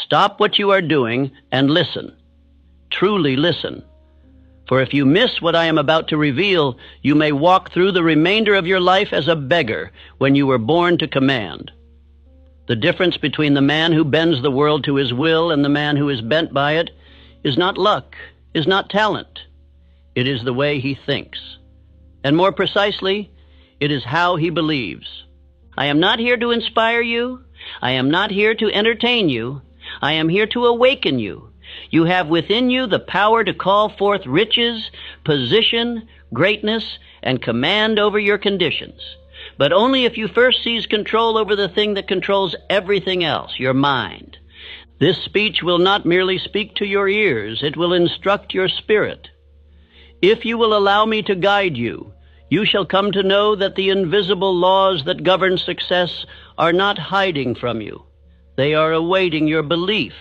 Stop what you are doing and listen. Truly listen. For if you miss what I am about to reveal, you may walk through the remainder of your life as a beggar when you were born to command. The difference between the man who bends the world to his will and the man who is bent by it is not luck, is not talent. It is the way he thinks. And more precisely, it is how he believes. I am not here to inspire you. I am not here to entertain you. I am here to awaken you. You have within you the power to call forth riches, position, greatness, and command over your conditions. But only if you first seize control over the thing that controls everything else, your mind. This speech will not merely speak to your ears, it will instruct your spirit. If you will allow me to guide you, you shall come to know that the invisible laws that govern success are not hiding from you. They are awaiting your belief,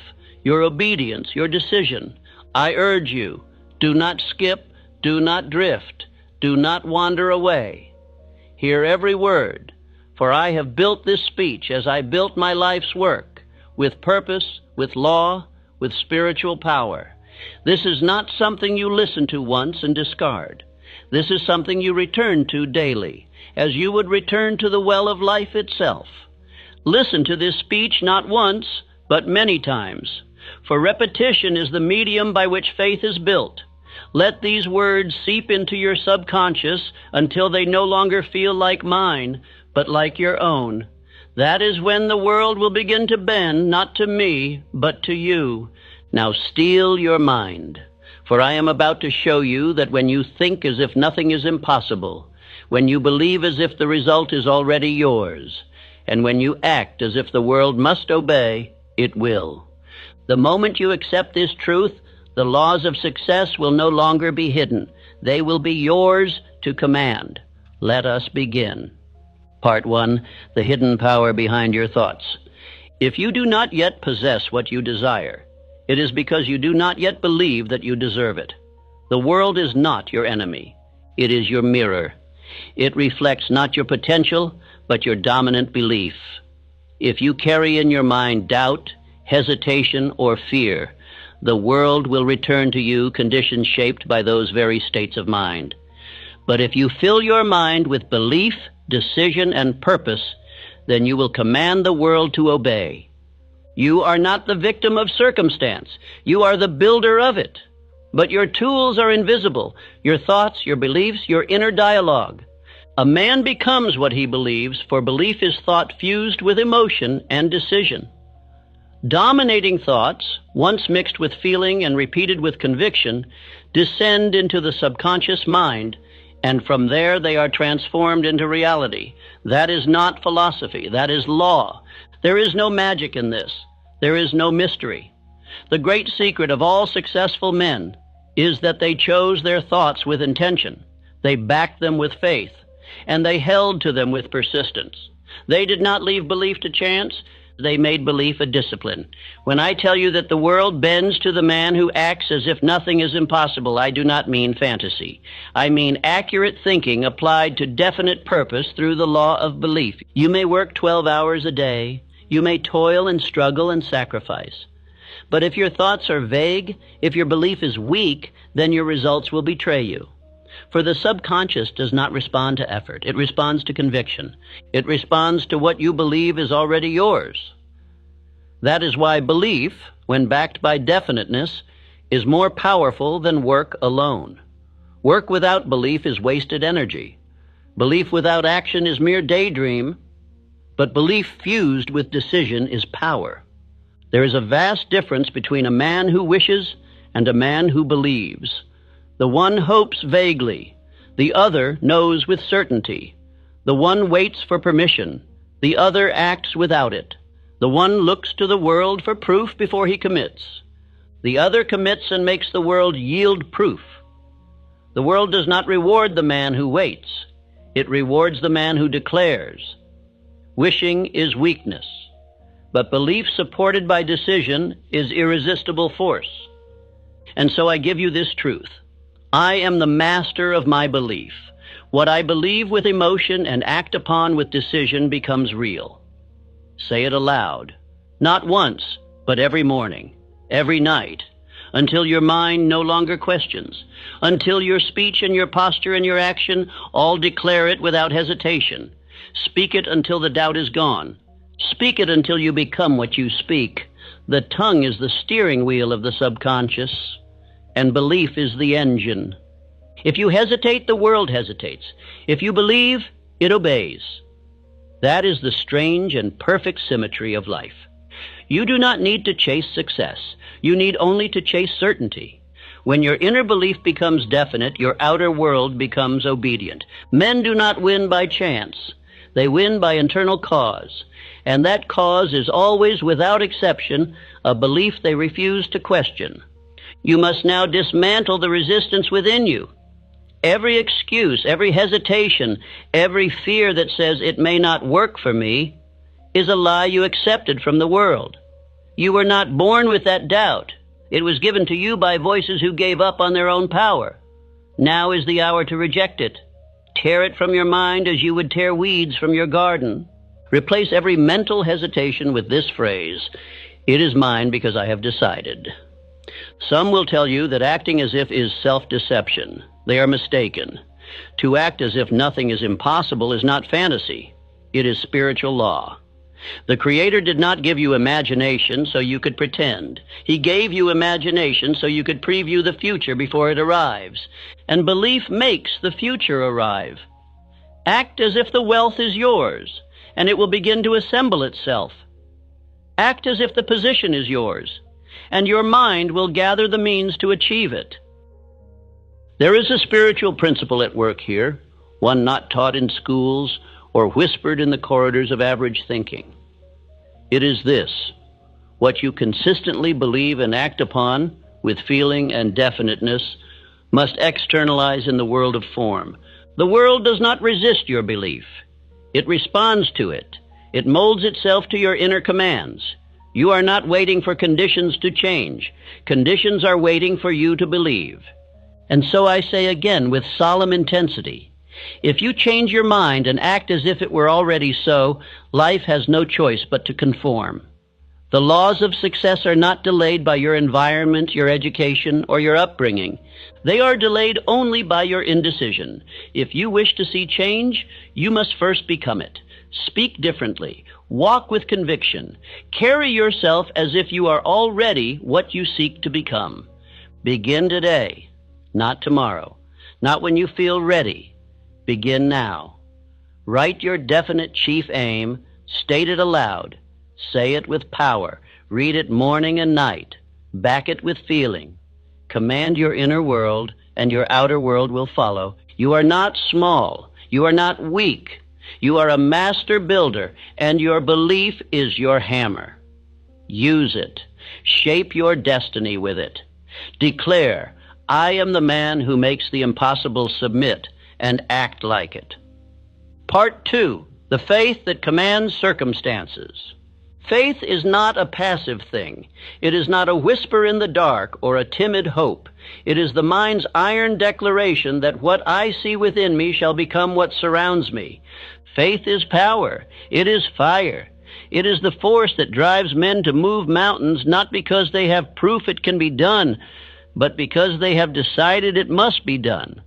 your obedience, your decision. I urge you, do not skip, do not drift, do not wander away. Hear every word, for I have built this speech as I built my life's work, with purpose, with law, with spiritual power. This is not something you listen to once and discard. This is something you return to daily, as you would return to the well of life itself. Listen to this speech not once, but many times, for repetition is the medium by which faith is built. Let these words seep into your subconscious until they no longer feel like mine, but like your own. That is when the world will begin to bend, not to me, but to you. Now steel your mind, for I am about to show you that when you think as if nothing is impossible, when you believe as if the result is already yours, and when you act as if the world must obey, it will. The moment you accept this truth, the laws of success will no longer be hidden. They will be yours to command. Let us begin. Part 1, the hidden power behind your thoughts. If you do not yet possess what you desire, it is because you do not yet believe that you deserve it. The world is not your enemy. It is your mirror. It reflects not your potential, but your dominant belief. If you carry in your mind doubt, hesitation, or fear, the world will return to you conditions shaped by those very states of mind. But if you fill your mind with belief, decision, and purpose, then you will command the world to obey. You are not the victim of circumstance. You are the builder of it. But your tools are invisible, your thoughts, your beliefs, your inner dialogue. A man becomes what he believes, for belief is thought fused with emotion and decision. Dominating thoughts, once mixed with feeling and repeated with conviction, descend into the subconscious mind, and from there they are transformed into reality. That is not philosophy, that is law. There is no magic in this. There is no mystery. The great secret of all successful men is that they chose their thoughts with intention. They backed them with faith, and they held to them with persistence. They did not leave belief to chance. They made belief a discipline. When I tell you that the world bends to the man who acts as if nothing is impossible, I do not mean fantasy. I mean accurate thinking applied to definite purpose through the law of belief. You may work 12 hours a day. You may toil and struggle and sacrifice. But if your thoughts are vague, if your belief is weak, then your results will betray you. For the subconscious does not respond to effort. It responds to conviction. It responds to what you believe is already yours. That is why belief, when backed by definiteness, is more powerful than work alone. Work without belief is wasted energy. Belief without action is mere daydream, but belief fused with decision is power. There is a vast difference between a man who wishes and a man who believes. The one hopes vaguely. The other knows with certainty. The one waits for permission. The other acts without it. The one looks to the world for proof before he commits. The other commits and makes the world yield proof. The world does not reward the man who waits. It rewards the man who declares. Wishing is weakness, but belief supported by decision is irresistible force. And so I give you this truth. I am the master of my belief. What I believe with emotion and act upon with decision becomes real. Say it aloud. Not once, but every morning, every night, until your mind no longer questions, until your speech and your posture and your action all declare it without hesitation. Speak it until the doubt is gone. Speak it until you become what you speak. The tongue is the steering wheel of the subconscious, and belief is the engine. If you hesitate, the world hesitates. If you believe, it obeys. That is the strange and perfect symmetry of life. You do not need to chase success. You need only to chase certainty. When your inner belief becomes definite, your outer world becomes obedient. Men do not win by chance. They win by internal cause. And that cause is always, without exception, a belief they refuse to question. You must now dismantle the resistance within you. Every excuse, every hesitation, every fear that says it may not work for me is a lie you accepted from the world. You were not born with that doubt. It was given to you by voices who gave up on their own power. Now is the hour to reject it. Tear it from your mind as you would tear weeds from your garden. Replace every mental hesitation with this phrase: "It is mine because I have decided." Some will tell you that acting as if is self-deception. They are mistaken. To act as if nothing is impossible is not fantasy. It is spiritual law. The Creator did not give you imagination so you could pretend. He gave you imagination so you could preview the future before it arrives. And belief makes the future arrive. Act as if the wealth is yours, and it will begin to assemble itself. Act as if the position is yours, and your mind will gather the means to achieve it. There is a spiritual principle at work here, one not taught in schools or whispered in the corridors of average thinking. It is this: what you consistently believe and act upon with feeling and definiteness must externalize in the world of form. The world does not resist your belief. It responds to it. It molds itself to your inner commands. You are not waiting for conditions to change. Conditions are waiting for you to believe. And so I say again with solemn intensity, if you change your mind and act as if it were already so, life has no choice but to conform. The laws of success are not delayed by your environment, your education, or your upbringing. They are delayed only by your indecision. If you wish to see change, you must first become it. Speak differently. Walk with conviction. Carry yourself as if you are already what you seek to become. Begin today, not tomorrow, not when you feel ready. Begin now. Write your definite chief aim, state it aloud, say it with power, read it morning and night, back it with feeling. Command your inner world, and your outer world will follow. You are not small. You are not weak. You are a master builder, and your belief is your hammer. Use it. Shape your destiny with it. Declare, I am the man who makes the impossible submit, and act like it. Part 2, the faith that commands circumstances. Faith is not a passive thing. It is not a whisper in the dark or a timid hope. It is the mind's iron declaration that what I see within me shall become what surrounds me. Faith is power. It is fire. It is the force that drives men to move mountains not because they have proof it can be done, but because they have decided it must be done.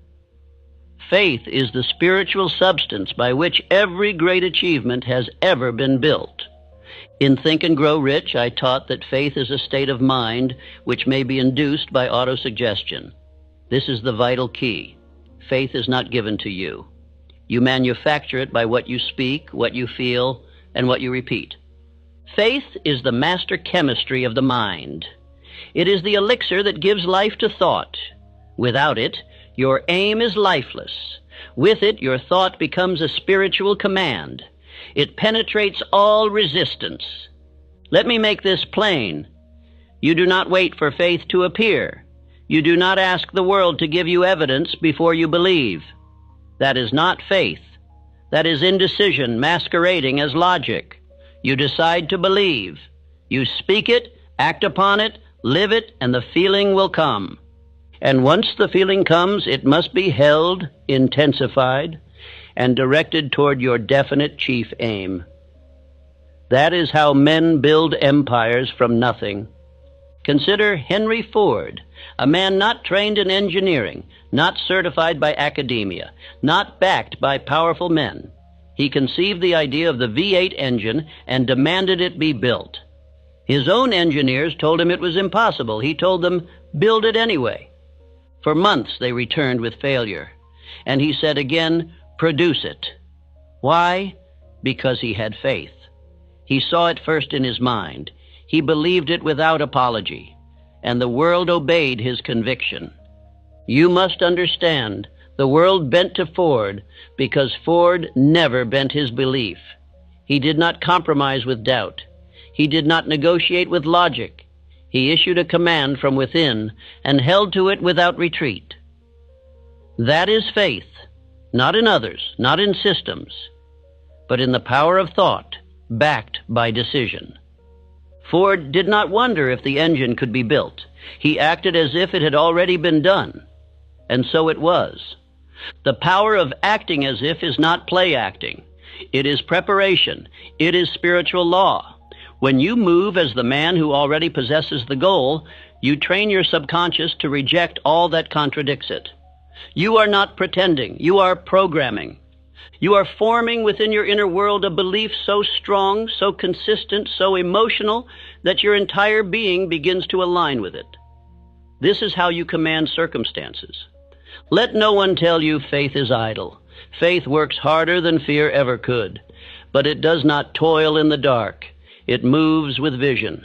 Faith is the spiritual substance by which every great achievement has ever been built. In Think and Grow Rich, I taught that faith is a state of mind which may be induced by autosuggestion. This is the vital key. Faith is not given to you. You manufacture it by what you speak, what you feel, and what you repeat. Faith is the master chemistry of the mind. It is the elixir that gives life to thought. Without it, your aim is lifeless. With it, your thought becomes a spiritual command. It penetrates all resistance. Let me make this plain. You do not wait for faith to appear. You do not ask the world to give you evidence before you believe. That is not faith. That is indecision masquerading as logic. You decide to believe. You speak it, act upon it, live it, and the feeling will come. And once the feeling comes, it must be held, intensified, and directed toward your definite chief aim. That is how men build empires from nothing. Consider Henry Ford, a man not trained in engineering, not certified by academia, not backed by powerful men. He conceived the idea of the V8 engine and demanded it be built. His own engineers told him it was impossible. He told them, "Build it anyway." For months they returned with failure. And he said again, "Produce it." Why? Because he had faith. He saw it first in his mind. He believed it without apology. And the world obeyed his conviction. You must understand, the world bent to Ford because Ford never bent his belief. He did not compromise with doubt. He did not negotiate with logic. He issued a command from within and held to it without retreat. That is faith, not in others, not in systems, but in the power of thought, backed by decision. Ford did not wonder if the engine could be built. He acted as if it had already been done. And so it was. The power of acting as if is not play acting. It is preparation. It is spiritual law. When you move as the man who already possesses the goal, you train your subconscious to reject all that contradicts it. You are not pretending. You are programming. You are forming within your inner world a belief so strong, so consistent, so emotional, that your entire being begins to align with it. This is how you command circumstances. Let no one tell you faith is idle. Faith works harder than fear ever could, but it does not toil in the dark. It moves with vision.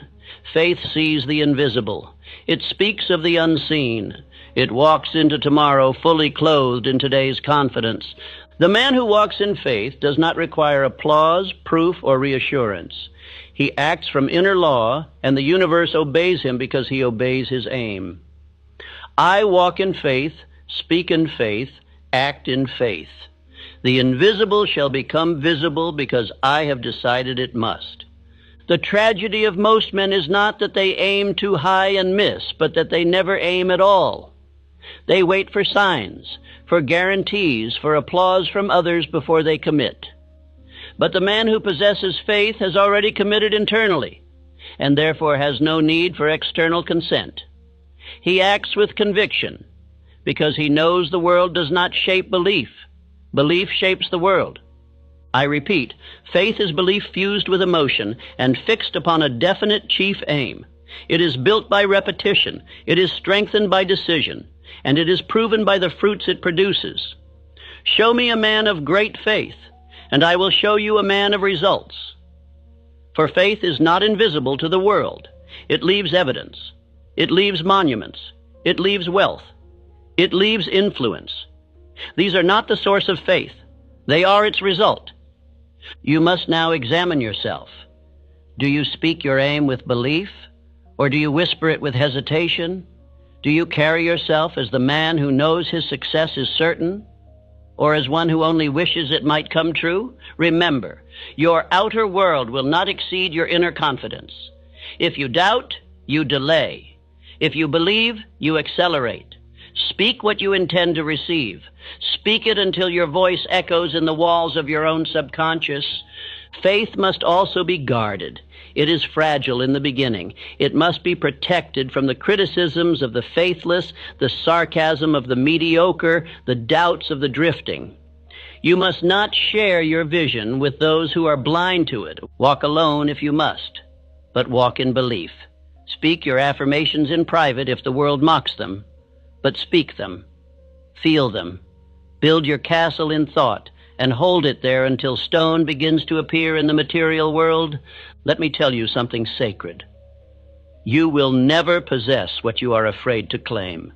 Faith sees the invisible. It speaks of the unseen. It walks into tomorrow fully clothed in today's confidence. The man who walks in faith does not require applause, proof, or reassurance. He acts from inner law, and the universe obeys him because he obeys his aim. I walk in faith, speak in faith, act in faith. The invisible shall become visible because I have decided it must. The tragedy of most men is not that they aim too high and miss, but that they never aim at all. They wait for signs, for guarantees, for applause from others before they commit. But the man who possesses faith has already committed internally, and therefore has no need for external consent. He acts with conviction, because he knows the world does not shape belief. Belief shapes the world. I repeat, faith is belief fused with emotion and fixed upon a definite chief aim. It is built by repetition. It is strengthened by decision. And it is proven by the fruits it produces. Show me a man of great faith, and I will show you a man of results. For faith is not invisible to the world. It leaves evidence. It leaves monuments. It leaves wealth. It leaves influence. These are not the source of faith. They are its result. You must now examine yourself. Do you speak your aim with belief, or do you whisper it with hesitation? Do you carry yourself as the man who knows his success is certain, or as one who only wishes it might come true? Remember, your outer world will not exceed your inner confidence. If you doubt, you delay. If you believe, you accelerate. Speak what you intend to receive. Speak it until your voice echoes in the walls of your own subconscious. Faith must also be guarded. It is fragile in the beginning. It must be protected from the criticisms of the faithless, the sarcasm of the mediocre, the doubts of the drifting. You must not share your vision with those who are blind to it. Walk alone if you must, but walk in belief. Speak your affirmations in private if the world mocks them, but speak them. Feel them. Build your castle in thought and hold it there until stone begins to appear in the material world. Let me tell you something sacred. You will never possess what you are afraid to claim.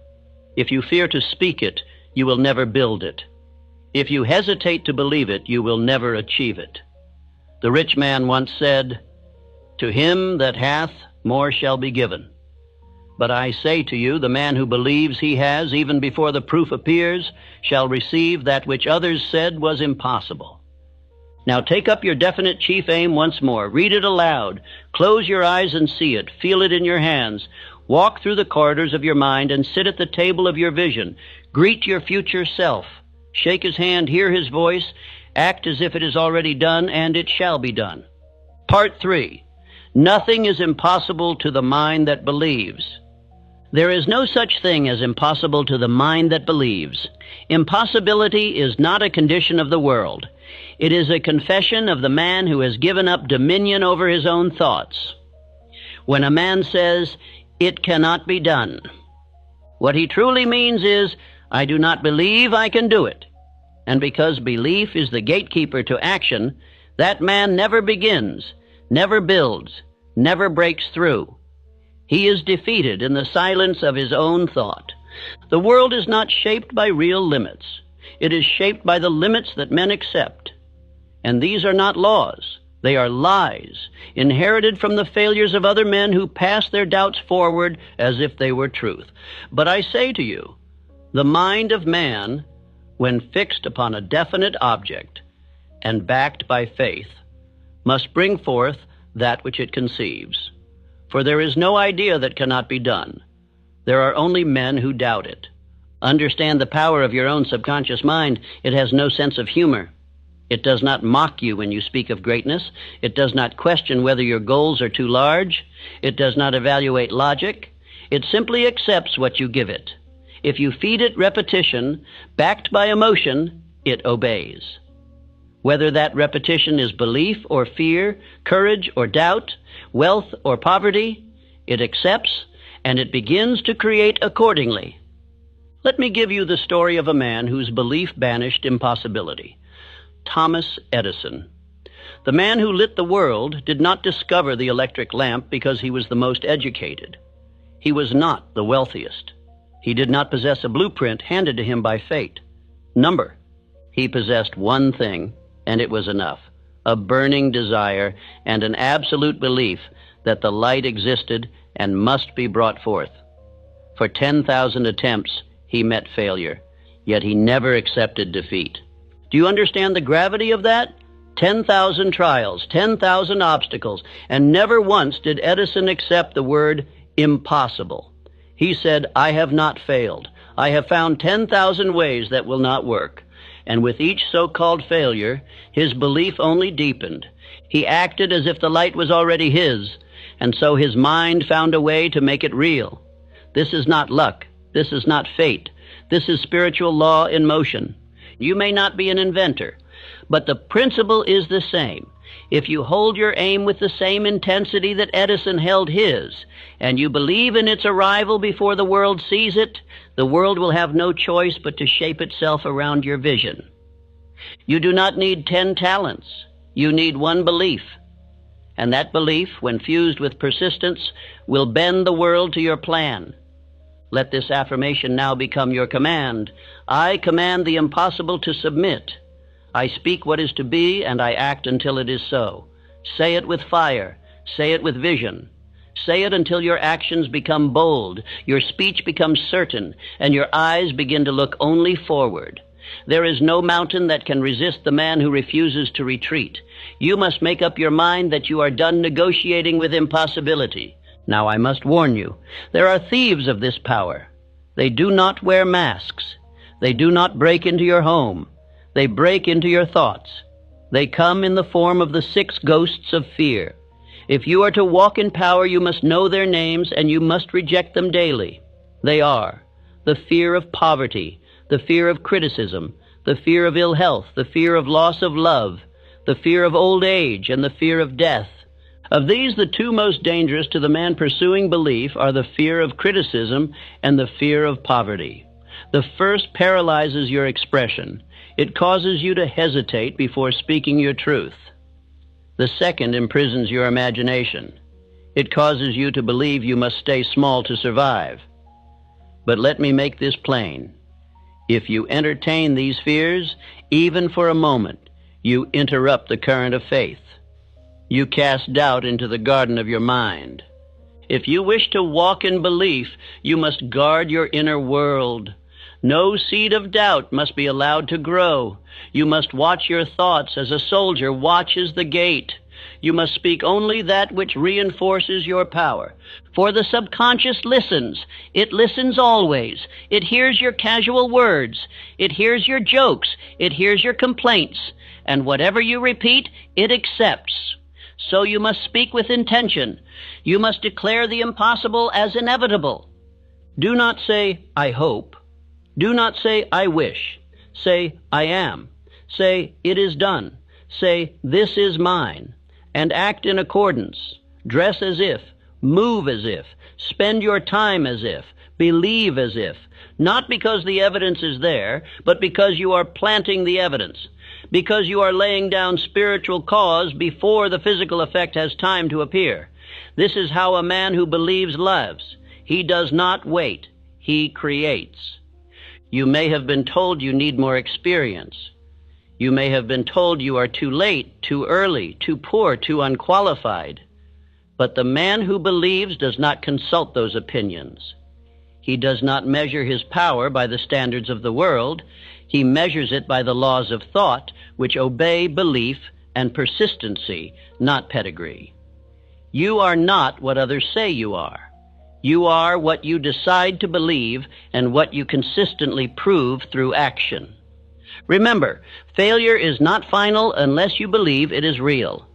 If you fear to speak it, you will never build it. If you hesitate to believe it, you will never achieve it. The rich man once said, "To him that hath, more shall be given." But I say to you, the man who believes he has, even before the proof appears, shall receive that which others said was impossible. Now take up your definite chief aim once more. Read it aloud. Close your eyes and see it. Feel it in your hands. Walk through the corridors of your mind and sit at the table of your vision. Greet your future self. Shake his hand, hear his voice. Act as if it is already done, and it shall be done. Part 3. Nothing is impossible to the mind that believes. There is no such thing as impossible to the mind that believes. Impossibility is not a condition of the world. It is a confession of the man who has given up dominion over his own thoughts. When a man says, "It cannot be done," what he truly means is, "I do not believe I can do it." And because belief is the gatekeeper to action, that man never begins, never builds, never breaks through. He is defeated in the silence of his own thought. The world is not shaped by real limits. It is shaped by the limits that men accept. And these are not laws. They are lies, inherited from the failures of other men who pass their doubts forward as if they were truth. But I say to you, the mind of man, when fixed upon a definite object and backed by faith, must bring forth that which it conceives. For there is no idea that cannot be done. There are only men who doubt it. Understand the power of your own subconscious mind. It has no sense of humor. It does not mock you when you speak of greatness. It does not question whether your goals are too large. It does not evaluate logic. It simply accepts what you give it. If you feed it repetition, backed by emotion, it obeys. Whether that repetition is belief or fear, courage or doubt, wealth or poverty, it accepts, and it begins to create accordingly. Let me give you the story of a man whose belief banished impossibility. Thomas Edison. The man who lit the world did not discover the electric lamp because he was the most educated. He was not the wealthiest. He did not possess a blueprint handed to him by fate. Number. He possessed one thing, and it was enough: a burning desire and an absolute belief that the light existed and must be brought forth. For 10,000 attempts, he met failure, yet he never accepted defeat. Do you understand the gravity of that? 10,000 trials, 10,000 obstacles, and never once did Edison accept the word impossible. He said, "I have not failed. I have found 10,000 ways that will not work." And with each so-called failure, his belief only deepened. He acted as if the light was already his, and so his mind found a way to make it real. This is not luck. This is not fate. This is spiritual law in motion. You may not be an inventor, but the principle is the same. If you hold your aim with the same intensity that Edison held his, and you believe in its arrival before the world sees it, the world will have no choice but to shape itself around your vision. You do not need 10 talents. You need one belief. And that belief, when fused with persistence, will bend the world to your plan. Let this affirmation now become your command. I command the impossible to submit. I speak what is to be, and I act until it is so. Say it with fire. Say it with vision. Say it until your actions become bold, your speech becomes certain, and your eyes begin to look only forward. There is no mountain that can resist the man who refuses to retreat. You must make up your mind that you are done negotiating with impossibility. Now I must warn you, there are thieves of this power. They do not wear masks. They do not break into your home. They break into your thoughts. They come in the form of the 6 ghosts of fear. If you are to walk in power, you must know their names, and you must reject them daily. They are the fear of poverty, the fear of criticism, the fear of ill health, the fear of loss of love, the fear of old age, and the fear of death. Of these, the 2 most dangerous to the man pursuing belief are the fear of criticism and the fear of poverty. The first paralyzes your expression. It causes you to hesitate before speaking your truth. The second imprisons your imagination. It causes you to believe you must stay small to survive. But let me make this plain. If you entertain these fears, even for a moment, you interrupt the current of faith. You cast doubt into the garden of your mind. If you wish to walk in belief, you must guard your inner world. No seed of doubt must be allowed to grow. You must watch your thoughts as a soldier watches the gate. You must speak only that which reinforces your power. For the subconscious listens. It listens always. It hears your casual words. It hears your jokes. It hears your complaints. And whatever you repeat, it accepts. So you must speak with intention. You must declare the impossible as inevitable. Do not say, I hope. Do not say, I wish. Say, I am. Say, it is done. Say, this is mine. And act in accordance. Dress as if. Move as if. Spend your time as if. Believe as if. Not because the evidence is there, but because you are planting the evidence. Because you are laying down spiritual cause before the physical effect has time to appear. This is how a man who believes lives. He does not wait. He creates. You may have been told you need more experience. You may have been told you are too late, too early, too poor, too unqualified. But the man who believes does not consult those opinions. He does not measure his power by the standards of the world. He measures it by the laws of thought, which obey belief and persistency, not pedigree. You are not what others say you are. You are what you decide to believe and what you consistently prove through action. Remember, failure is not final unless you believe it is real.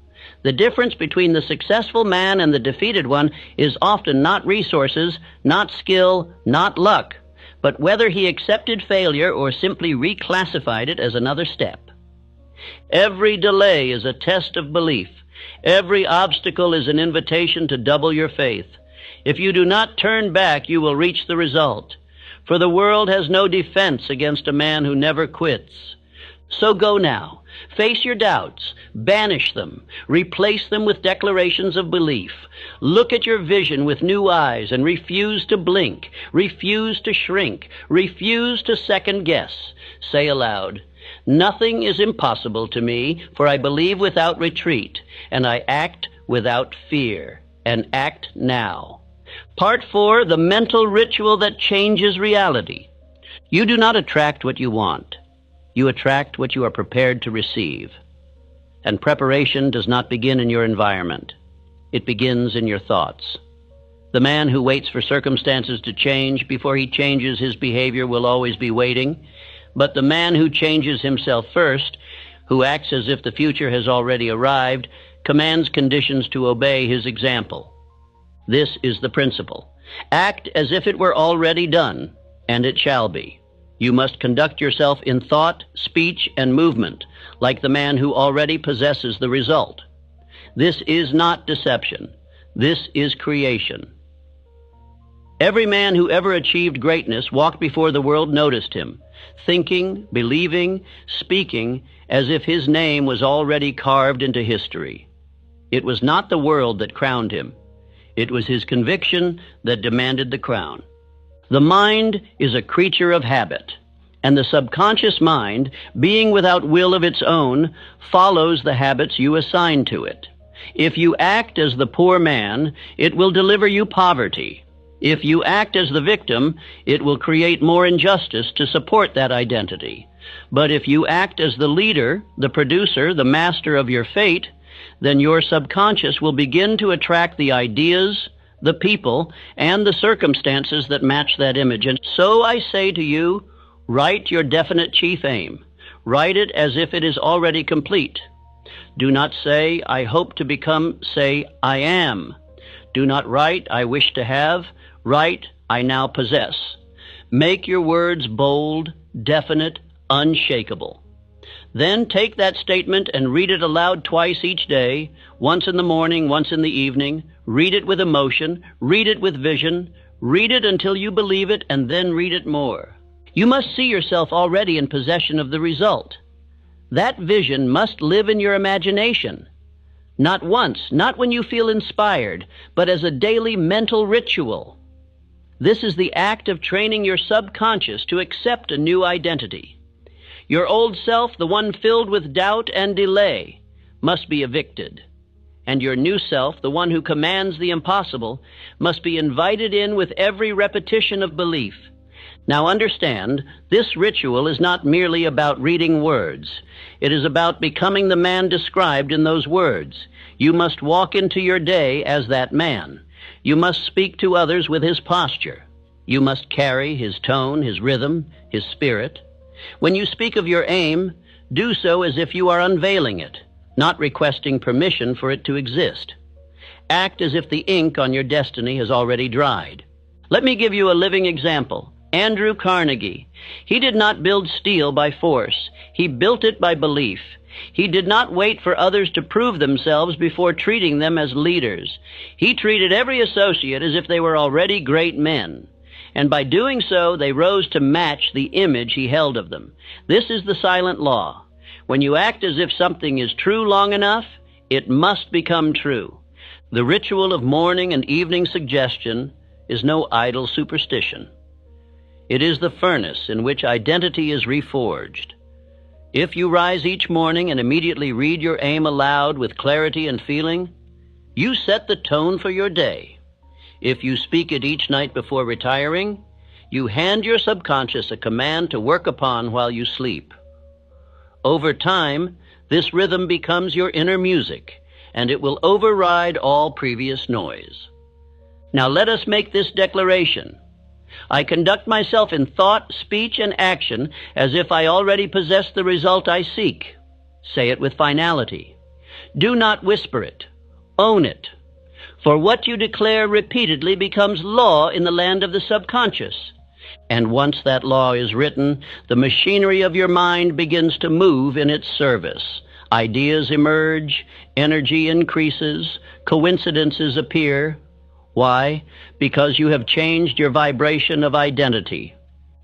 The difference between the successful man and the defeated one is often not resources, not skill, not luck, but whether he accepted failure or simply reclassified it as another step. Every delay is a test of belief. Every obstacle is an invitation to double your faith. If you do not turn back, you will reach the result. For the world has no defense against a man who never quits. So go now. Face your doubts. Banish them. Replace them with declarations of belief. Look at your vision with new eyes and refuse to blink. Refuse to shrink. Refuse to second guess. Say aloud, nothing is impossible to me, for I believe without retreat, and I act without fear, and act now. Part 4, the mental ritual that changes reality. You do not attract what you want. You attract what you are prepared to receive. And preparation does not begin in your environment. It begins in your thoughts. The man who waits for circumstances to change before he changes his behavior will always be waiting. But the man who changes himself first, who acts as if the future has already arrived, commands conditions to obey his example. This is the principle. Act as if it were already done, and it shall be. You must conduct yourself in thought, speech, and movement, like the man who already possesses the result. This is not deception. This is creation. Every man who ever achieved greatness walked before the world noticed him, thinking, believing, speaking, as if his name was already carved into history. It was not the world that crowned him. It was his conviction that demanded the crown. The mind is a creature of habit, and the subconscious mind, being without will of its own, follows the habits you assign to it. If you act as the poor man, it will deliver you poverty. If you act as the victim, it will create more injustice to support that identity. But if you act as the leader, the producer, the master of your fate, then your subconscious will begin to attract the ideas, the people, and the circumstances that match that image. And so I say to you, write your definite chief aim. Write it as if it is already complete. Do not say, I hope to become. Say, I am. Do not write, I wish to have. Write, I now possess. Make your words bold, definite, unshakable. Then take that statement and read it aloud twice each day, once in the morning, once in the evening. Read it with emotion, read it with vision, read it until you believe it, and then read it more. You must see yourself already in possession of the result. That vision must live in your imagination. Not once, not when you feel inspired, but as a daily mental ritual. This is the act of training your subconscious to accept a new identity. Your old self, the one filled with doubt and delay, must be evicted. And your new self, the one who commands the impossible, must be invited in with every repetition of belief. Now understand, this ritual is not merely about reading words. It is about becoming the man described in those words. You must walk into your day as that man. You must speak to others with his posture. You must carry his tone, his rhythm, his spirit. When you speak of your aim, do so as if you are unveiling it, not requesting permission for it to exist. Act as if the ink on your destiny has already dried. Let me give you a living example. Andrew Carnegie. He did not build steel by force. He built it by belief. He did not wait for others to prove themselves before treating them as leaders. He treated every associate as if they were already great men. And by doing so, they rose to match the image he held of them. This is the silent law. When you act as if something is true long enough, it must become true. The ritual of morning and evening suggestion is no idle superstition. It is the furnace in which identity is reforged. If you rise each morning and immediately read your aim aloud with clarity and feeling, you set the tone for your day. If you speak it each night before retiring, you hand your subconscious a command to work upon while you sleep. Over time, this rhythm becomes your inner music, and it will override all previous noise. Now let us make this declaration. I conduct myself in thought, speech, and action as if I already possess the result I seek. Say it with finality. Do not whisper it. Own it. For what you declare repeatedly becomes law in the land of the subconscious. And once that law is written, the machinery of your mind begins to move in its service. Ideas emerge, energy increases, coincidences appear. Why? Because you have changed your vibration of identity.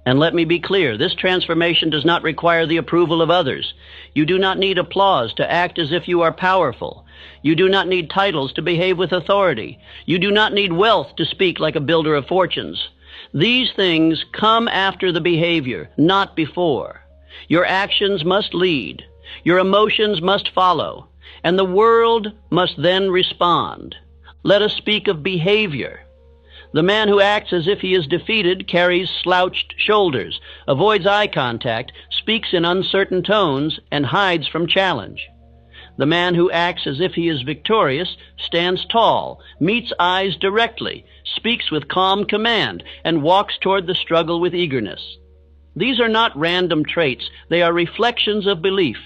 And let me be clear, this transformation does not require the approval of others. You do not need applause to act as if you are powerful. You do not need titles to behave with authority. You do not need wealth to speak like a builder of fortunes. These things come after the behavior, not before. Your actions must lead. Your emotions must follow. And the world must then respond. Let us speak of behavior. The man who acts as if he is defeated carries slouched shoulders, avoids eye contact, speaks in uncertain tones, and hides from challenge. The man who acts as if he is victorious stands tall, meets eyes directly, speaks with calm command, and walks toward the struggle with eagerness. These are not random traits. They are reflections of belief.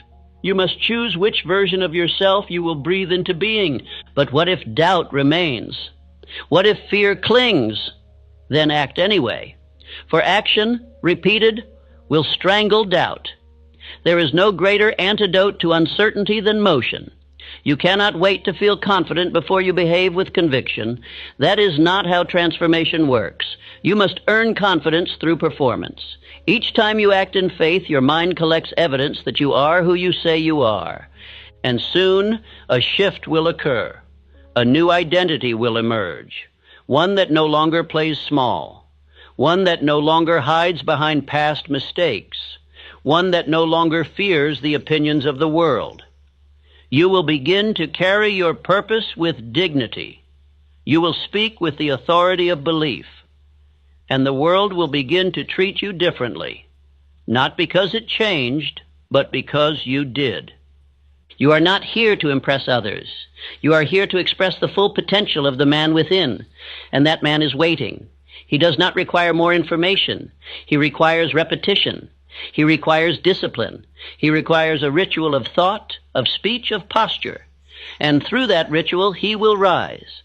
You must choose which version of yourself you will breathe into being. But what if doubt remains? What if fear clings? Then act anyway. For action, repeated, will strangle doubt. There is no greater antidote to uncertainty than motion. You cannot wait to feel confident before you behave with conviction. That is not how transformation works. You must earn confidence through performance. Each time you act in faith, your mind collects evidence that you are who you say you are. And soon, a shift will occur. A new identity will emerge. One that no longer plays small. One that no longer hides behind past mistakes. One that no longer fears the opinions of the world. You will begin to carry your purpose with dignity. You will speak with the authority of belief. And the world will begin to treat you differently, not because it changed, but because you did. You are not here to impress others. You are here to express the full potential of the man within, and that man is waiting. He does not require more information. He requires repetition. He requires discipline. He requires a ritual of thought, of speech, of posture. And through that ritual, he will rise.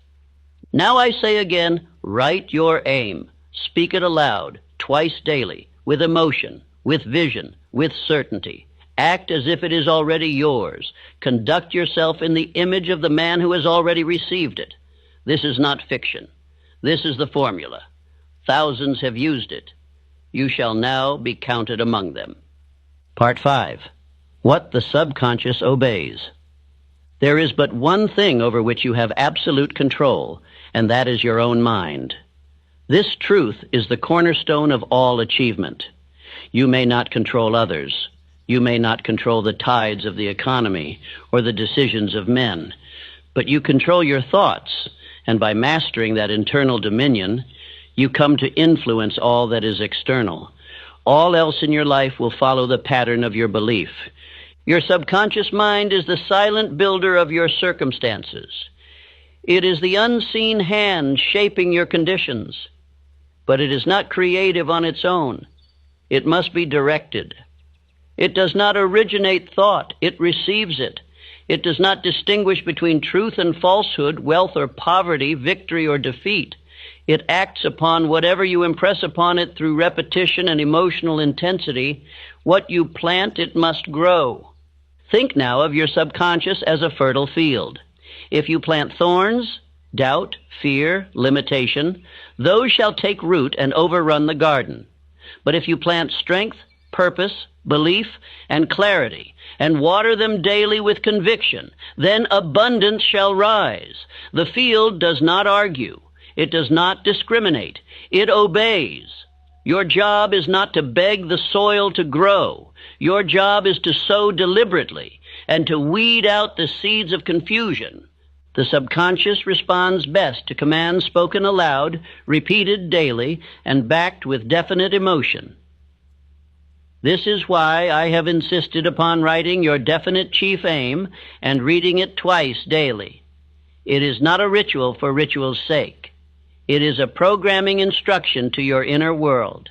Now I say again, write your aim. Speak it aloud, twice daily, with emotion, with vision, with certainty. Act as if it is already yours. Conduct yourself in the image of the man who has already received it. This is not fiction. This is the formula. Thousands have used it. You shall now be counted among them. Part 5. What the subconscious obeys. There is but one thing over which you have absolute control, and that is your own mind. This truth is the cornerstone of all achievement. You may not control others. You may not control the tides of the economy or the decisions of men, but you control your thoughts, and by mastering that internal dominion, you come to influence all that is external. All else in your life will follow the pattern of your belief. Your subconscious mind is the silent builder of your circumstances. It is the unseen hand shaping your conditions. But it is not creative on its own. It must be directed. It does not originate thought. It receives it. It does not distinguish between truth and falsehood, wealth or poverty, victory or defeat. It acts upon whatever you impress upon it through repetition and emotional intensity. What you plant, it must grow. Think now of your subconscious as a fertile field. If you plant thorns, doubt, fear, limitation, those shall take root and overrun the garden. But if you plant strength, purpose, belief, and clarity, and water them daily with conviction, then abundance shall rise. The field does not argue. It does not discriminate. It obeys. Your job is not to beg the soil to grow. Your job is to sow deliberately and to weed out the seeds of confusion. The subconscious responds best to commands spoken aloud, repeated daily, and backed with definite emotion. This is why I have insisted upon writing your definite chief aim and reading it twice daily. It is not a ritual for ritual's sake. It is a programming instruction to your inner world.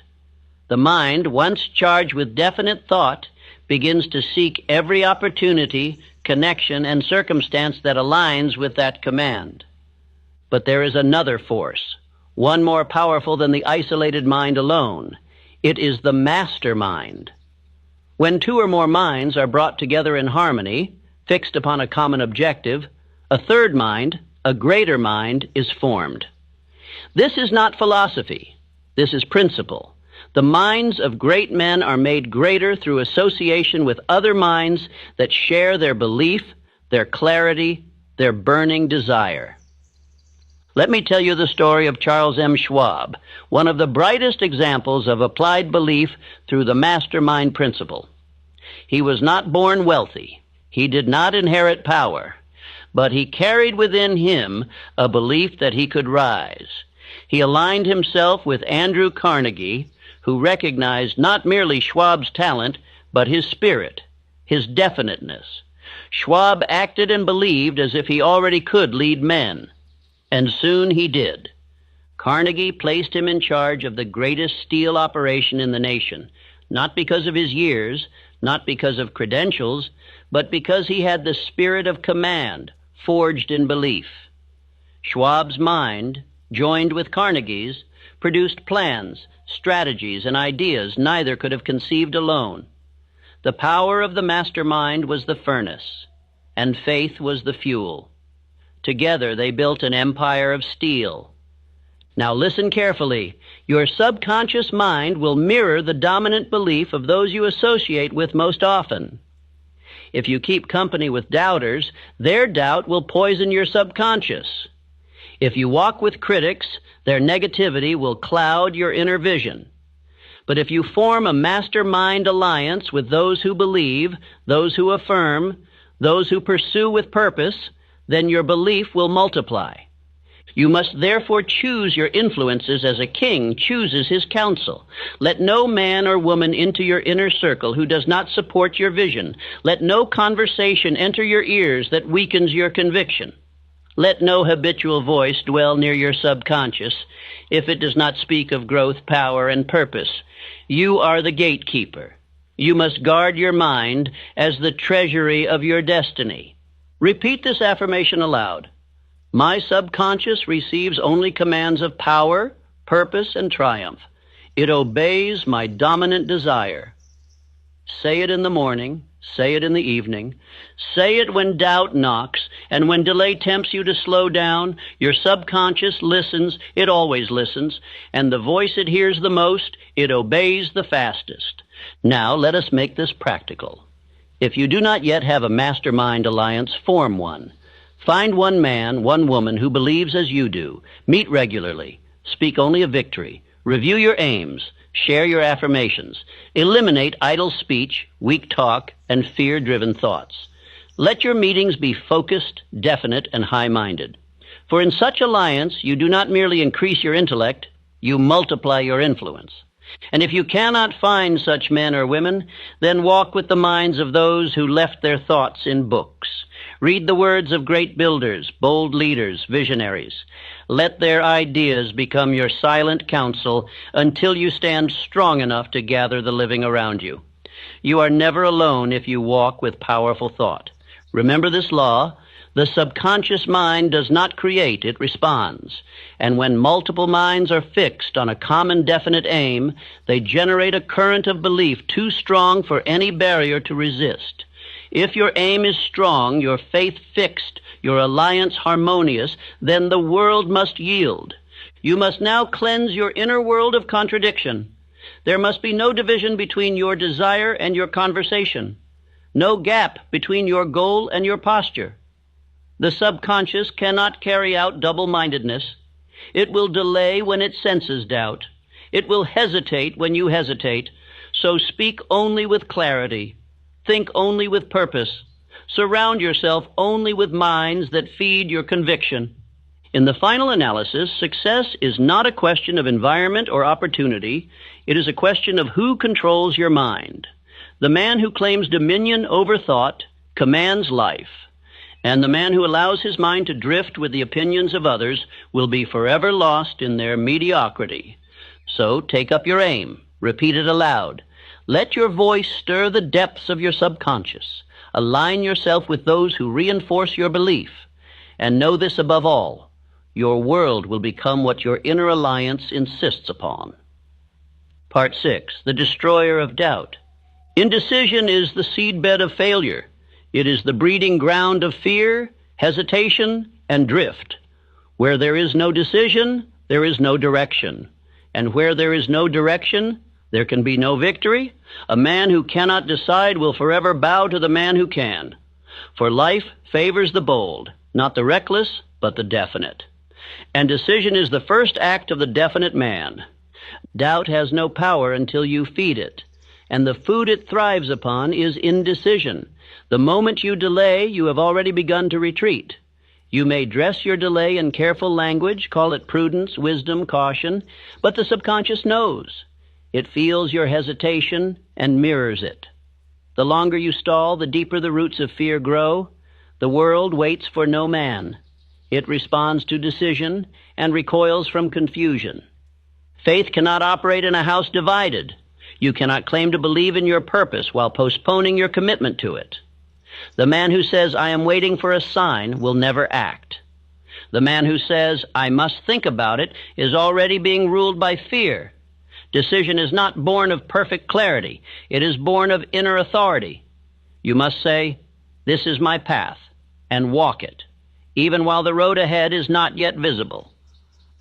The mind, once charged with definite thought, begins to seek every opportunity, connection, and circumstance that aligns with that command. But there is another force, one more powerful than the isolated mind alone. It is the mastermind. When two or more minds are brought together in harmony, fixed upon a common objective, a third mind, a greater mind, is formed. This is not philosophy. This is principle. The minds of great men are made greater through association with other minds that share their belief, their clarity, their burning desire. Let me tell you the story of Charles M. Schwab, one of the brightest examples of applied belief through the mastermind principle. He was not born wealthy. He did not inherit power, but he carried within him a belief that he could rise. He aligned himself with Andrew Carnegie, who recognized not merely Schwab's talent, but his spirit, his definiteness. Schwab acted and believed as if he already could lead men, and soon he did. Carnegie placed him in charge of the greatest steel operation in the nation, not because of his years, not because of credentials, but because he had the spirit of command, forged in belief. Schwab's mind, joined with Carnegie's, produced plans, strategies, and ideas neither could have conceived alone. The power of the mastermind was the furnace, and faith was the fuel. Together they built an empire of steel. Now listen carefully. Your subconscious mind will mirror the dominant belief of those you associate with most often. If you keep company with doubters, their doubt will poison your subconscious. If you walk with critics, their negativity will cloud your inner vision. But if you form a mastermind alliance with those who believe, those who affirm, those who pursue with purpose, then your belief will multiply. You must therefore choose your influences as a king chooses his counsel. Let no man or woman into your inner circle who does not support your vision. Let no conversation enter your ears that weakens your conviction. Let no habitual voice dwell near your subconscious if it does not speak of growth, power, and purpose. You are the gatekeeper. You must guard your mind as the treasury of your destiny. Repeat this affirmation aloud. My subconscious receives only commands of power, purpose, and triumph. It obeys my dominant desire. Say it in the morning. Say it in the evening. Say it when doubt knocks, and when delay tempts you to slow down. Your subconscious listens. It always listens. And the voice it hears the most, it obeys the fastest. Now let us make this practical. If you do not yet have a mastermind alliance, form one. Find one man, one woman who believes as you do. Meet regularly. Speak only of victory. Review your aims. Share your affirmations. Eliminate idle speech, weak talk, and fear-driven thoughts. Let your meetings be focused, definite, and high-minded. For in such alliance, you do not merely increase your intellect, you multiply your influence. And if you cannot find such men or women, then walk with the minds of those who left their thoughts in books. Read the words of great builders, bold leaders, visionaries. Let their ideas become your silent counsel until you stand strong enough to gather the living around you. You are never alone if you walk with powerful thought. Remember this law. The subconscious mind does not create, it responds. And when multiple minds are fixed on a common definite aim, they generate a current of belief too strong for any barrier to resist. If your aim is strong, your faith fixed, your alliance harmonious, then the world must yield. You must now cleanse your inner world of contradiction. There must be no division between your desire and your conversation, no gap between your goal and your posture. The subconscious cannot carry out double-mindedness. It will delay when it senses doubt. It will hesitate when you hesitate. So speak only with clarity. Think only with purpose. Surround yourself only with minds that feed your conviction. In the final analysis, success is not a question of environment or opportunity. It is a question of who controls your mind. The man who claims dominion over thought commands life. And the man who allows his mind to drift with the opinions of others will be forever lost in their mediocrity. So take up your aim. Repeat it aloud. Let your voice stir the depths of your subconscious. Align yourself with those who reinforce your belief. And know this above all. Your world will become what your inner alliance insists upon. Part 6. The Destroyer of Doubt. Indecision is the seedbed of failure. It is the breeding ground of fear, hesitation, and drift. Where there is no decision, there is no direction. And where there is no direction, there can be no victory. A man who cannot decide will forever bow to the man who can. For life favors the bold, not the reckless, but the definite. And decision is the first act of the definite man. Doubt has no power until you feed it. And the food it thrives upon is indecision. The moment you delay, you have already begun to retreat. You may dress your delay in careful language, call it prudence, wisdom, caution, but the subconscious knows. It feels your hesitation and mirrors it. The longer you stall, the deeper the roots of fear grow. The world waits for no man. It responds to decision and recoils from confusion. Faith cannot operate in a house divided. You cannot claim to believe in your purpose while postponing your commitment to it. The man who says, I am waiting for a sign, will never act. The man who says, I must think about it, is already being ruled by fear. Decision is not born of perfect clarity. It is born of inner authority. You must say, this is my path, and walk it, even while the road ahead is not yet visible.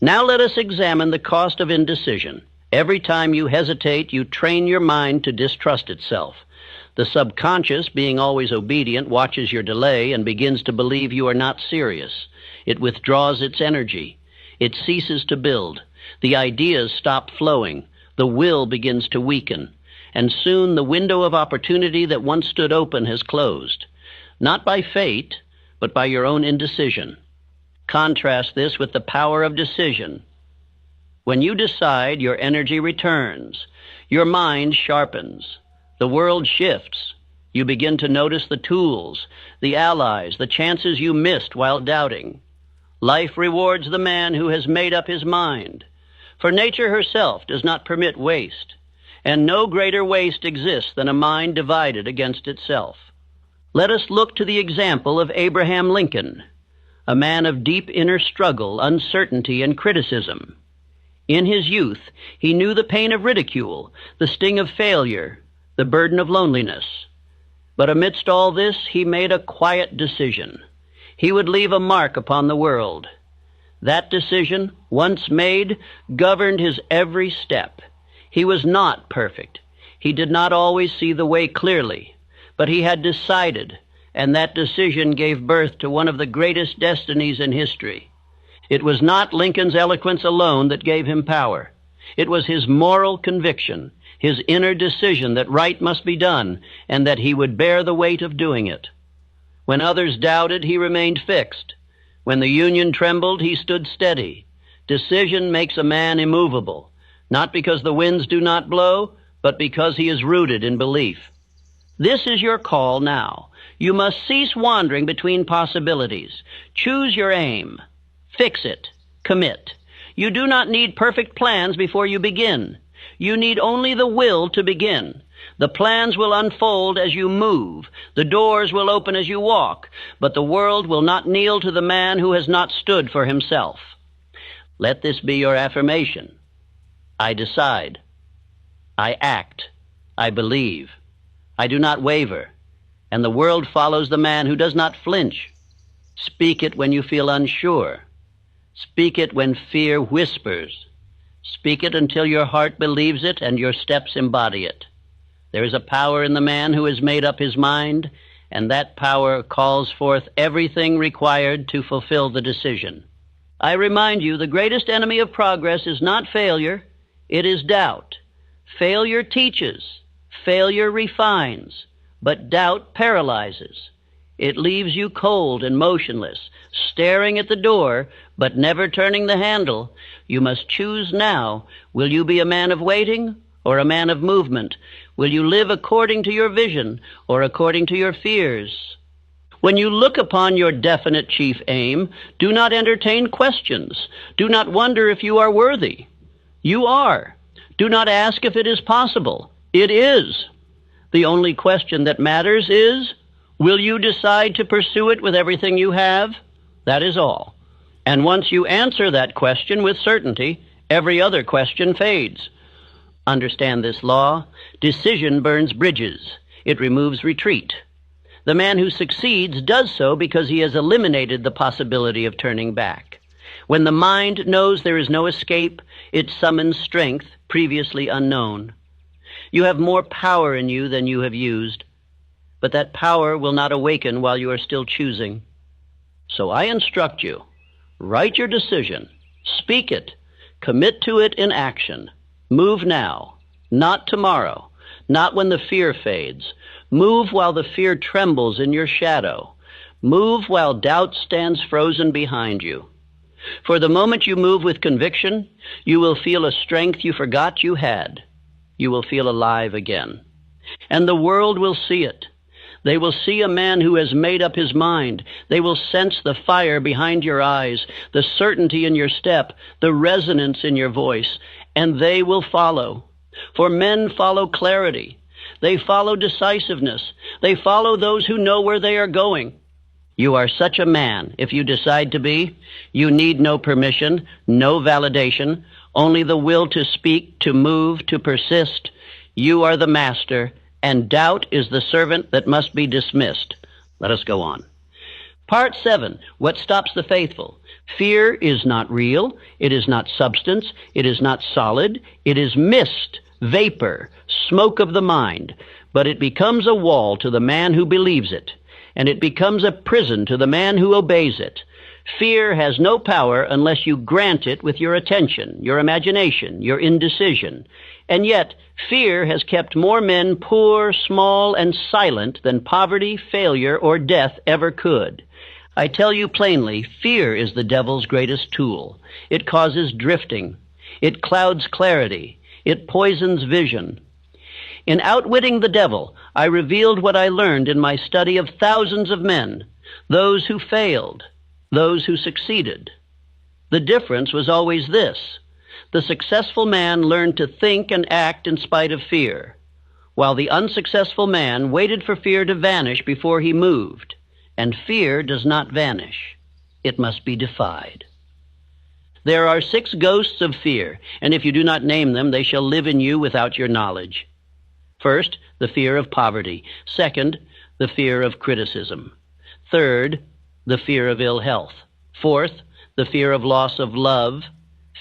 Now let us examine the cost of indecision. Every time you hesitate, you train your mind to distrust itself. The subconscious, being always obedient, watches your delay and begins to believe you are not serious. It withdraws its energy. It ceases to build. The ideas stop flowing. The will begins to weaken. And soon the window of opportunity that once stood open has closed. Not by fate, but by your own indecision. Contrast this with the power of decision. When you decide, your energy returns. Your mind sharpens. The world shifts. You begin to notice the tools, the allies, the chances you missed while doubting. Life rewards the man who has made up his mind. For nature herself does not permit waste, and no greater waste exists than a mind divided against itself. Let us look to the example of Abraham Lincoln, a man of deep inner struggle, uncertainty, and criticism. In his youth, he knew the pain of ridicule, the sting of failure, the burden of loneliness. But amidst all this, he made a quiet decision. He would leave a mark upon the world. That decision, once made, governed his every step. He was not perfect. He did not always see the way clearly, but he had decided, and that decision gave birth to one of the greatest destinies in history. It was not Lincoln's eloquence alone that gave him power. It was his moral conviction, his inner decision that right must be done, and that he would bear the weight of doing it. When others doubted, he remained fixed. When the Union trembled, he stood steady. Decision makes a man immovable, not because the winds do not blow, but because he is rooted in belief. This is your call now. You must cease wandering between possibilities. Choose your aim. Fix it. Commit. You do not need perfect plans before you begin. You need only the will to begin. The plans will unfold as you move. The doors will open as you walk. But the world will not kneel to the man who has not stood for himself. Let this be your affirmation. I decide. I act. I believe. I do not waver. And the world follows the man who does not flinch. Speak it when you feel unsure. Speak it when fear whispers. Speak it until your heart believes it and your steps embody it. There is a power in the man who has made up his mind, and that power calls forth everything required to fulfill the decision. I remind you, the greatest enemy of progress is not failure, it is doubt. Failure teaches, failure refines, but doubt paralyzes. It leaves you cold and motionless, staring at the door, but never turning the handle. You must choose now. Will you be a man of waiting or a man of movement? Will you live according to your vision or according to your fears? When you look upon your definite chief aim, do not entertain questions. Do not wonder if you are worthy. You are. Do not ask if it is possible. It is. The only question that matters is, will you decide to pursue it with everything you have? That is all. And once you answer that question with certainty, every other question fades. Understand this law. Decision burns bridges. It removes retreat. The man who succeeds does so because he has eliminated the possibility of turning back. When the mind knows there is no escape, it summons strength previously unknown. You have more power in you than you have used, but that power will not awaken while you are still choosing. So I instruct you, write your decision, speak it, commit to it in action. Move now, not tomorrow, not when the fear fades. Move while the fear trembles in your shadow. Move while doubt stands frozen behind you. For the moment you move with conviction, you will feel a strength you forgot you had. You will feel alive again. And the world will see it. They will see a man who has made up his mind. They will sense the fire behind your eyes, the certainty in your step, the resonance in your voice, and they will follow. For men follow clarity. They follow decisiveness. They follow those who know where they are going. You are such a man if you decide to be. You need no permission, no validation, only the will to speak, to move, to persist. You are the master, and doubt is the servant that must be dismissed. Let us go on. Part 7, what stops the faithful? Fear is not real. It is not substance. It is not solid. It is mist, vapor, smoke of the mind. But it becomes a wall to the man who believes it, and it becomes a prison to the man who obeys it. Fear has no power unless you grant it with your attention, your imagination, your indecision. And yet, fear has kept more men poor, small, and silent than poverty, failure, or death ever could. I tell you plainly, fear is the devil's greatest tool. It causes drifting. It clouds clarity. It poisons vision. In outwitting the devil, I revealed what I learned in my study of thousands of men, those who failed, those who succeeded. The difference was always this: the successful man learned to think and act in spite of fear, while the unsuccessful man waited for fear to vanish before he moved. And fear does not vanish. It must be defied. There are 6 ghosts of fear, and if you do not name them, they shall live in you without your knowledge. First, the fear of poverty. Second, the fear of criticism. Third, the fear of ill health. Fourth, the fear of loss of love.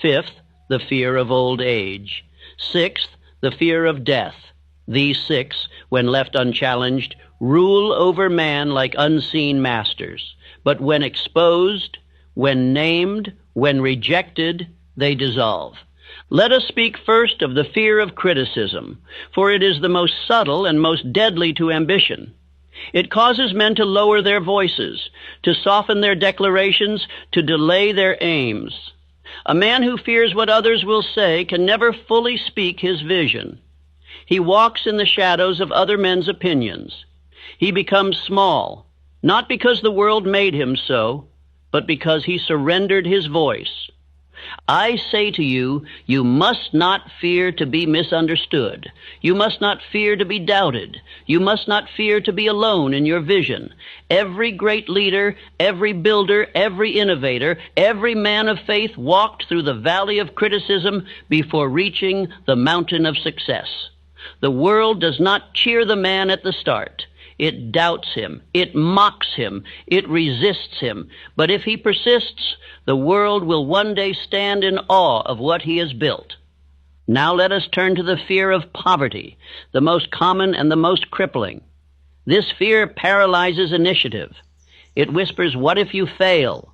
Fifth, the fear of old age. Sixth, the fear of death. These 6, when left unchallenged, rule over man like unseen masters. But when exposed, when named, when rejected, they dissolve. Let us speak first of the fear of criticism, for it is the most subtle and most deadly to ambition. It causes men to lower their voices, to soften their declarations, to delay their aims. A man who fears what others will say can never fully speak his vision. He walks in the shadows of other men's opinions. He becomes small, not because the world made him so, but because he surrendered his voice. I say to you, you must not fear to be misunderstood. You must not fear to be doubted. You must not fear to be alone in your vision. Every great leader, every builder, every innovator, every man of faith walked through the valley of criticism before reaching the mountain of success. The world does not cheer the man at the start. It doubts him, it mocks him, it resists him. But if he persists, the world will one day stand in awe of what he has built. Now let us turn to the fear of poverty, the most common and the most crippling. This fear paralyzes initiative. It whispers, "What if you fail?"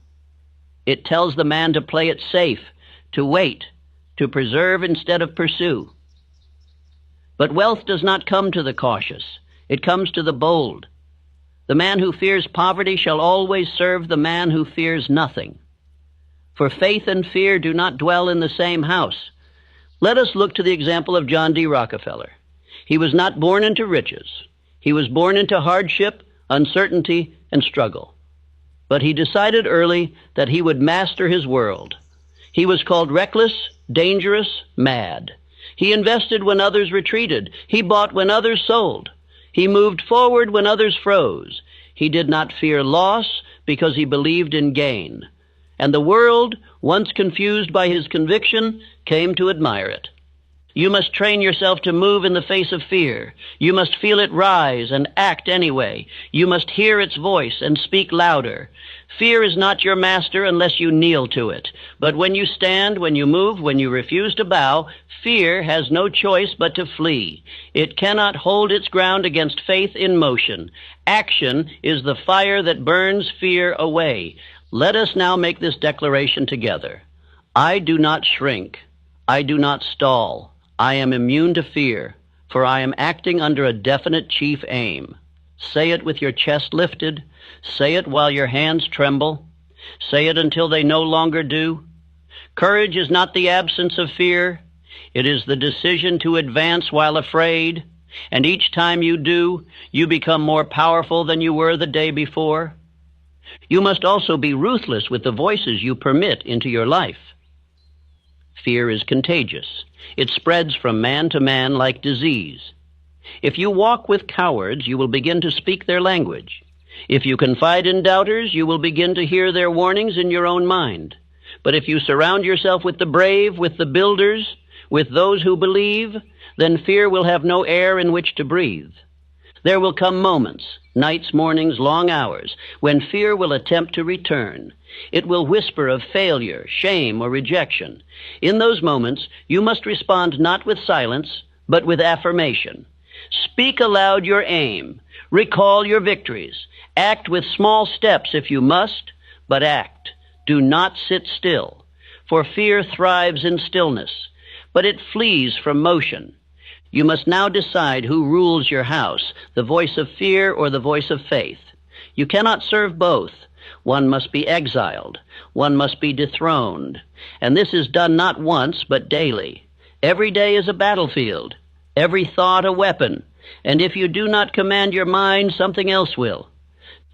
It tells the man to play it safe, to wait, to preserve instead of pursue. But wealth does not come to the cautious. It comes to the bold. The man who fears poverty shall always serve the man who fears nothing. For faith and fear do not dwell in the same house. Let us look to the example of John D. Rockefeller. He was not born into riches. He was born into hardship, uncertainty, and struggle. But he decided early that he would master his world. He was called reckless, dangerous, mad. He invested when others retreated. He bought when others sold. He moved forward when others froze. He did not fear loss because he believed in gain. And the world, once confused by his conviction, came to admire it. You must train yourself to move in the face of fear. You must feel it rise and act anyway. You must hear its voice and speak louder. Fear is not your master unless you kneel to it. But when you stand, when you move, when you refuse to bow, fear has no choice but to flee. It cannot hold its ground against faith in motion. Action is the fire that burns fear away. Let us now make this declaration together. I do not shrink. I do not stall. I am immune to fear, for I am acting under a definite chief aim. Say it with your chest lifted. Say it while your hands tremble. Say it until they no longer do. Courage is not the absence of fear. It is the decision to advance while afraid. And each time you do, you become more powerful than you were the day before. You must also be ruthless with the voices you permit into your life. Fear is contagious. It spreads from man to man like disease. If you walk with cowards, you will begin to speak their language. If you confide in doubters, you will begin to hear their warnings in your own mind. But if you surround yourself with the brave, with the builders, with those who believe, then fear will have no air in which to breathe. There will come moments, nights, mornings, long hours, when fear will attempt to return. It will whisper of failure, shame, or rejection. In those moments, you must respond not with silence, but with affirmation. Speak aloud your aim. Recall your victories. Act with small steps if you must, but act. Do not sit still, for fear thrives in stillness, but it flees from motion. You must now decide who rules your house, the voice of fear or the voice of faith. You cannot serve both. One must be exiled. One must be dethroned. And this is done not once, but daily. Every day is a battlefield. Every thought a weapon. And if you do not command your mind, something else will.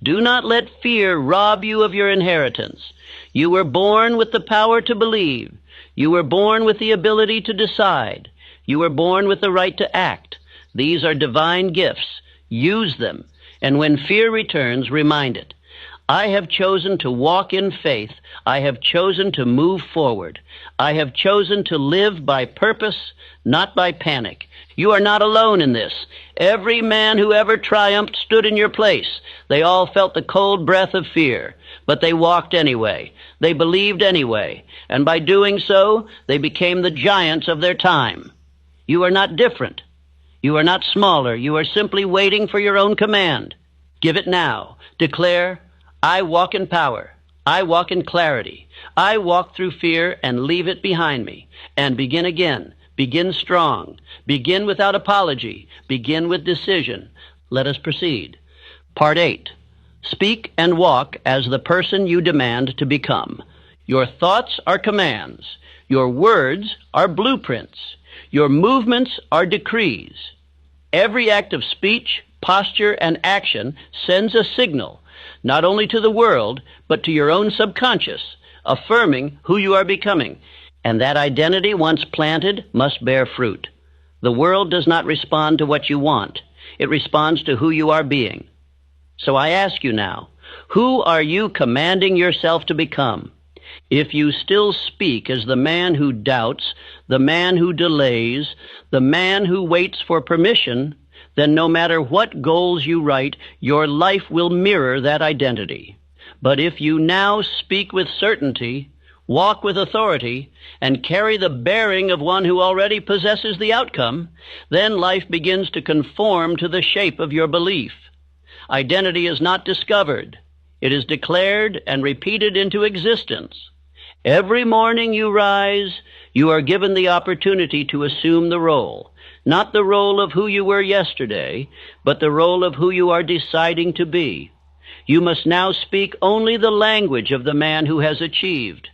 Do not let fear rob you of your inheritance. You were born with the power to believe. You were born with the ability to decide. You were born with the right to act. These are divine gifts. Use them. And when fear returns, remind it. I have chosen to walk in faith. I have chosen to move forward. I have chosen to live by purpose, not by panic. You are not alone in this. Every man who ever triumphed stood in your place. They all felt the cold breath of fear, but they walked anyway. They believed anyway. And by doing so, they became the giants of their time. You are not different. You are not smaller. You are simply waiting for your own command. Give it now. Declare, I walk in power. I walk in clarity. I walk through fear and leave it behind me. And begin again. Begin strong. Begin without apology. Begin with decision. Let us proceed. Part 8. Speak and walk as the person you demand to become. Your thoughts are commands. Your words are blueprints. Your movements are decrees. Every act of speech, posture, and action sends a signal, not only to the world, but to your own subconscious, affirming who you are becoming. And that identity, once planted, must bear fruit. The world does not respond to what you want. It responds to who you are being. So I ask you now, who are you commanding yourself to become? If you still speak as the man who doubts, the man who delays, the man who waits for permission, then no matter what goals you write, your life will mirror that identity. But if you now speak with certainty, walk with authority, and carry the bearing of one who already possesses the outcome, then life begins to conform to the shape of your belief. Identity is not discovered. It is declared and repeated into existence. Every morning you rise, you are given the opportunity to assume the role, not the role of who you were yesterday, but the role of who you are deciding to be. You must now speak only the language of the man who has achieved.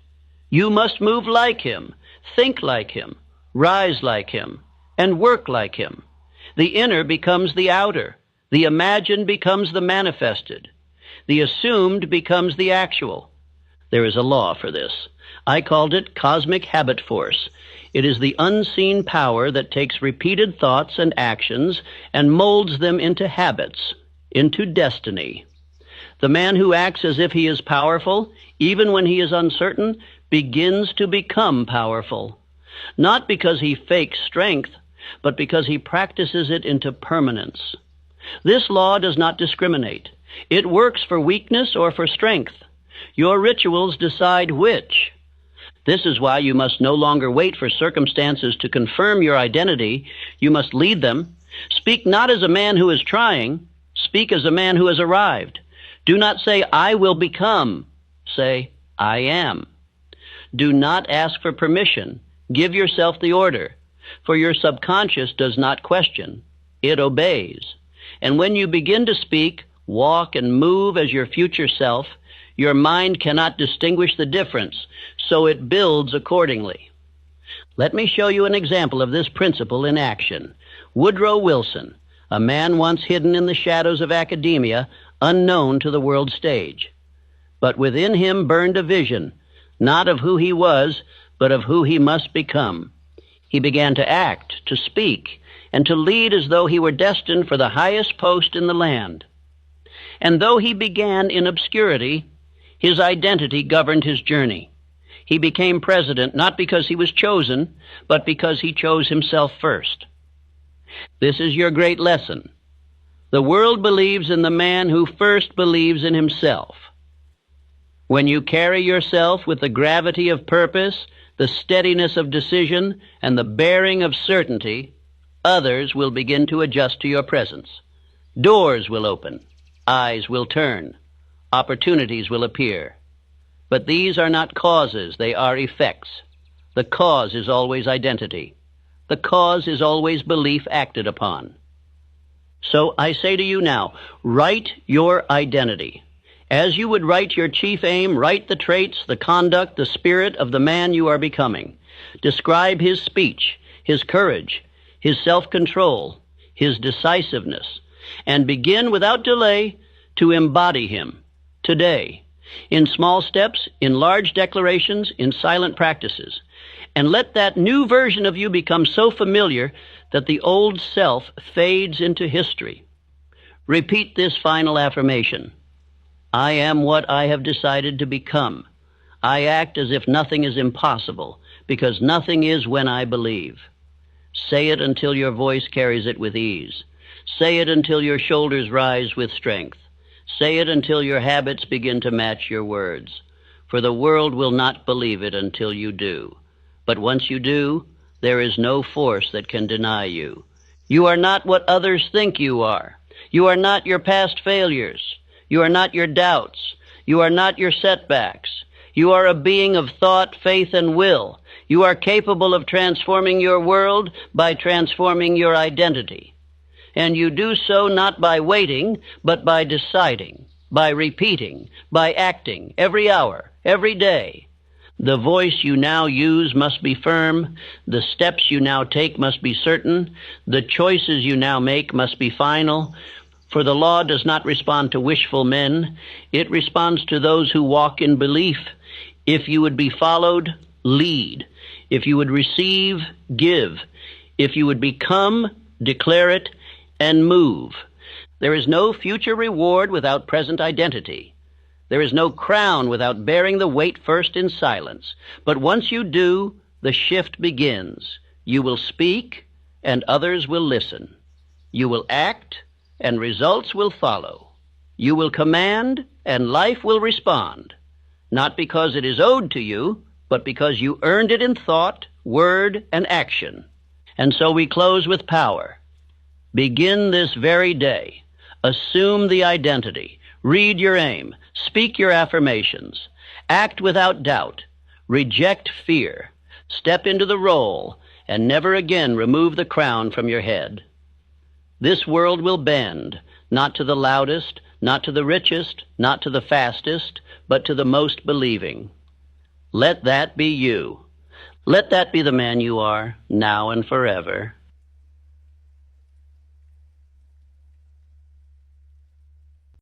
You must move like him, think like him, rise like him, and work like him. The inner becomes the outer. The imagined becomes the manifested. The assumed becomes the actual. There is a law for this. I called it cosmic habit force. It is the unseen power that takes repeated thoughts and actions and molds them into habits, into destiny. The man who acts as if he is powerful, even when he is uncertain, begins to become powerful. Not because he fakes strength, but because he practices it into permanence. This law does not discriminate. It works for weakness or for strength. Your rituals decide which. This is why you must no longer wait for circumstances to confirm your identity. You must lead them. Speak not as a man who is trying. Speak as a man who has arrived. Do not say, I will become. Say, I am. Do not ask for permission. Give yourself the order. For your subconscious does not question. It obeys. And when you begin to speak, walk, and move as your future self, your mind cannot distinguish the difference, so it builds accordingly. Let me show you an example of this principle in action. Woodrow Wilson, a man once hidden in the shadows of academia, unknown to the world stage. But within him burned a vision, not of who he was, but of who he must become. He began to act, to speak, and to lead as though he were destined for the highest post in the land. And though he began in obscurity, his identity governed his journey. He became president not because he was chosen, but because he chose himself first. This is your great lesson. The world believes in the man who first believes in himself. When you carry yourself with the gravity of purpose, the steadiness of decision, and the bearing of certainty, others will begin to adjust to your presence. Doors will open. Eyes will turn. Opportunities will appear. But these are not causes, they are effects. The cause is always identity. The cause is always belief acted upon. So I say to you now, write your identity. As you would write your chief aim, write the traits, the conduct, the spirit of the man you are becoming. Describe his speech, his courage, his self-control, his decisiveness, and begin without delay to embody him today, in small steps, in large declarations, in silent practices. And let that new version of you become so familiar that the old self fades into history. Repeat this final affirmation. I am what I have decided to become. I act as if nothing is impossible, because nothing is when I believe. Say it until your voice carries it with ease. Say it until your shoulders rise with strength. Say it until your habits begin to match your words. For the world will not believe it until you do. But once you do, there is no force that can deny you. You are not what others think you are. You are not your past failures. You are not your doubts. You are not your setbacks. You are a being of thought, faith, and will. You are capable of transforming your world by transforming your identity. And you do so not by waiting, but by deciding, by repeating, by acting every hour, every day. The voice you now use must be firm. The steps you now take must be certain. The choices you now make must be final. For the law does not respond to wishful men. It responds to those who walk in belief. If you would be followed, lead. If you would receive, give. If you would become, declare it, and move. There is no future reward without present identity. There is no crown without bearing the weight first in silence. But once you do, the shift begins. You will speak, and others will listen. You will act, and results will follow. You will command, and life will respond. Not because it is owed to you, but because you earned it in thought, word, and action. And so we close with power. Begin this very day. Assume the identity. Read your aim. Speak your affirmations. Act without doubt. Reject fear. Step into the role, and never again remove the crown from your head. This world will bend, not to the loudest, not to the richest, not to the fastest, but to the most believing. Let that be you. Let that be the man you are, now and forever.